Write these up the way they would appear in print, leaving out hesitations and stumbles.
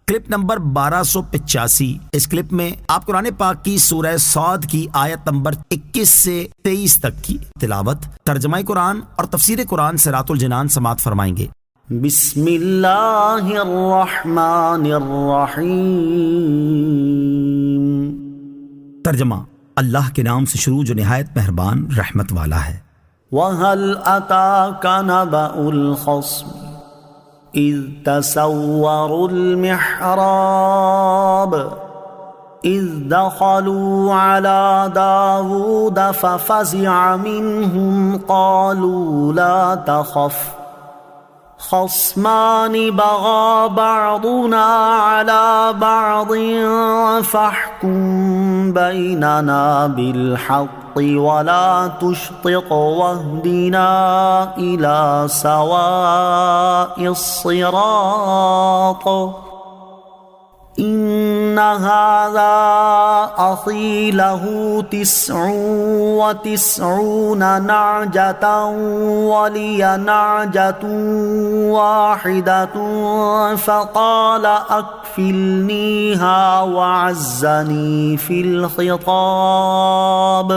Clip number 1285۔ اس clip میں آپ قرآن پاک کی سورہ صاد کی آیت نمبر 21 سے 23 تک کی تلاوت، ترجمہ قرآن اور تفسیر قرآن صراط الجنان سماعت فرمائیں گے۔ بسم اللہ الرحمن الرحیم۔ ترجمہ، اللہ کے نام سے شروع جو نہایت مہربان رحمت والا ہے۔ وَهَلْ أَتَاكَ نَبَأُ الْخَصْمِ إِذْ تَسَوَّرُوا الْمِحْرَابَ إِذْ دَخَلُوا عَلَى دَاوُودَ فَفَزِعَ مِنْهُمْ قَالُوا لَا تَخَفْ خصمان بغى بعضنا على بعض فاحكم بيننا بالحق ولا تشطط واهدنا إلى سواء الصراط إن هذا أخي له 99 نعجة ولي نعجة واحدة فقال أكفلنيها وعزني في الخطاب۔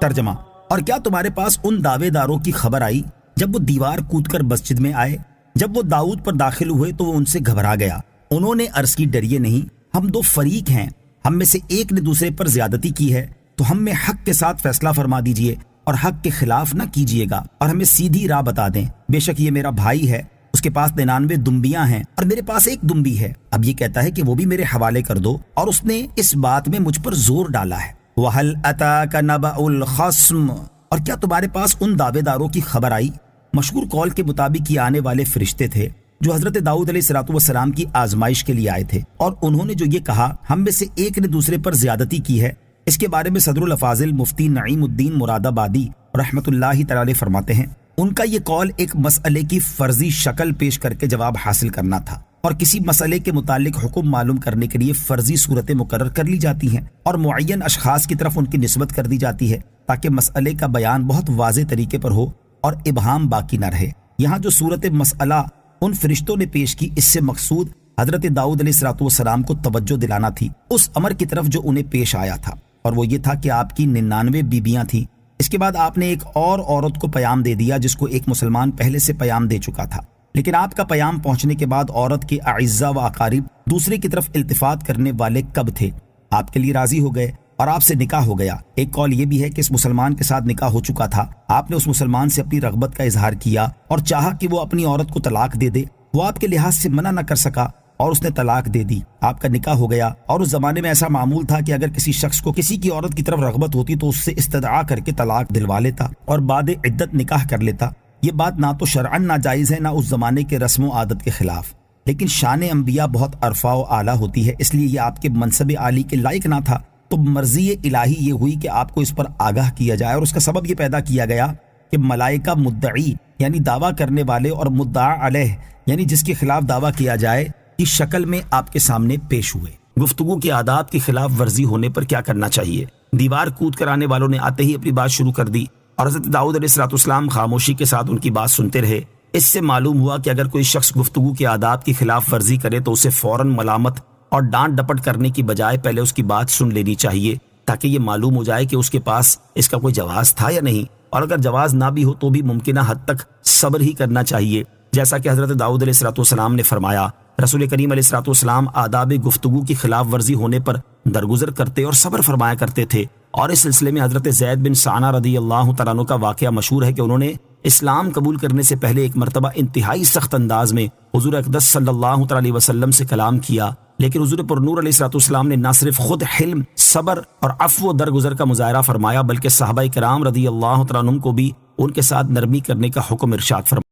ترجمہ، اور کیا تمہارے پاس ان دعوے داروں کی خبر آئی جب وہ دیوار کود کر مسجد میں آئے؟ جب وہ داؤد پر داخل ہوئے تو وہ ان سے گھبرا گیا۔ انہوں نے عرض کی، ڈریے نہیں، ہم دو فریق ہیں، ہم میں سے ایک نے دوسرے پر زیادتی کی ہے، تو ہم میں حق کے ساتھ فیصلہ فرما دیجئے اور حق کے خلاف نہ کیجئے گا، اور ہمیں سیدھی راہ بتا دیں۔ بے شک یہ میرا بھائی ہے، اس کے پاس 99 دمبیاں ہیں اور میرے پاس ایک دمبی ہے، اب یہ کہتا ہے کہ وہ بھی میرے حوالے کر دو، اور اس نے اس بات میں مجھ پر زور ڈالا ہے۔ وَهَلْ أَتَاكَ نَبَأُ الْخَصْمِ، اور کیا تمہارے پاس ان دعوے داروں کی خبر آئی؟ مشہور قول کے مطابق یہ آنے والے فرشتے تھے جو حضرت داؤد علیہ السلام کی آزمائش کے لیے آئے تھے، اور انہوں نے جو یہ کہا ہم میں سے ایک نے دوسرے پر زیادتی کی ہے، اس کے بارے میں صدر الافاضل مفتی نعیم الدین مراد آبادی رحمۃ اللہ تعالی فرماتے ہیں، ان کا یہ قول ایک مسئلے کی فرضی شکل پیش کر کے جواب حاصل کرنا تھا، اور کسی مسئلے کے متعلق حکم معلوم کرنے کے لیے فرضی صورتیں مقرر کر لی جاتی ہیں اور معین اشخاص کی طرف ان کی نسبت کر دی جاتی ہے تاکہ مسئلے کا بیان بہت واضح طریقے پر ہو اور ابہام باقی نہ رہے۔ یہاں جو صورت مسئلہ ان فرشتوں نے پیش کی، اس سے مقصود حضرت داؤد علیہ السلام کو توجہ دلانا تھی اس امر کی طرف جو انہیں پیش آیا تھا، اور وہ یہ تھا کہ آپ کی 99 بیویاں تھیں۔ اس کے بعد آپ نے ایک اور عورت کو پیام دے دیا جس کو ایک مسلمان پہلے سے پیام دے چکا تھا، لیکن آپ کا پیام پہنچنے کے بعد عورت کے اعزاء و اقارب دوسرے کی طرف التفات کرنے والے کب تھے؟ آپ کے لیے راضی ہو گئے اور آپ سے نکاح ہو گیا۔ ایک قول یہ بھی ہے کہ اس مسلمان کے ساتھ نکاح ہو چکا تھا، آپ نے اس مسلمان سے اپنی رغبت کا اظہار کیا اور چاہا کہ وہ اپنی عورت کو طلاق دے دے، وہ آپ کے لحاظ سے منع نہ کر سکا اور اس نے طلاق دے دی، آپ کا نکاح ہو گیا۔ اور اس زمانے میں ایسا معمول تھا کہ اگر کسی شخص کو کسی کی عورت کی طرف رغبت ہوتی تو اس سے استدعا کر کے طلاق دلوا لیتا اور بعد عدت نکاح کر لیتا۔ یہ بات نہ تو شرعاً ناجائز ہے، نہ اس زمانے کے رسم و عادت کے خلاف، لیکن شان انبیاء بہت عرفہ و اعلیٰ ہوتی ہے، اس لیے یہ آپ کے منصب عالی کے لائق نہ تھا، تو مرضی الہی یہ ہوئی کہ آپ کو اس پر آگاہ کیا جائے، اور اس کا سبب یہ پیدا کیا گیا کہ ملائکہ مدعی یعنی دعویٰ کرنے والے اور مدعا علیہ یعنی جس کے خلاف دعویٰ کیا جائے کی شکل میں آپ کے سامنے پیش ہوئے۔ گفتگو کے آداب کی خلاف ورزی ہونے پر کیا کرنا چاہیے؟ دیوار کود کر آنے والوں نے آتے ہی اپنی بات شروع کر دی اور حضرت داؤد علیہ السلام خاموشی کے ساتھ ان کی بات سنتے رہے۔ اس سے معلوم ہوا کہ اگر کوئی شخص گفتگو کے آداب کی خلاف ورزی کرے تو اسے فوراً ملامت اور ڈانٹ ڈپٹ کرنے کی بجائے پہلے اس کی بات سن لینی چاہیے تاکہ یہ معلوم ہو جائے کہ اس کے پاس اس کا کوئی جواز تھا یا نہیں، اور اگر جواز نہ بھی ہو تو بھی ممکنہ حد تک صبر ہی کرنا چاہیے، جیسا کہ حضرت داؤد علیہ السلام نے فرمایا۔ رسول کریم علیہ السلام آداب گفتگو کی خلاف ورزی ہونے پر درگزر کرتے اور صبر فرمایا کرتے تھے، اور اس سلسلے میں حضرت زید بن ثانہ رضی اللہ تعالیٰ عنہ کا واقعہ مشہور ہے کہ انہوں نے اسلام قبول کرنے سے پہلے ایک مرتبہ انتہائی سخت انداز میں حضور اقدس صلی اللہ علیہ وسلم سے کلام کیا، لیکن حضور پر نور علیہ السلام نے نہ صرف خود حلم، صبر اور عفو و درگزر کا مظاہرہ فرمایا بلکہ صحابہ کرام رضی اللہ تعالیٰ عنہم کو بھی ان کے ساتھ نرمی کرنے کا حکم ارشاد فرمایا۔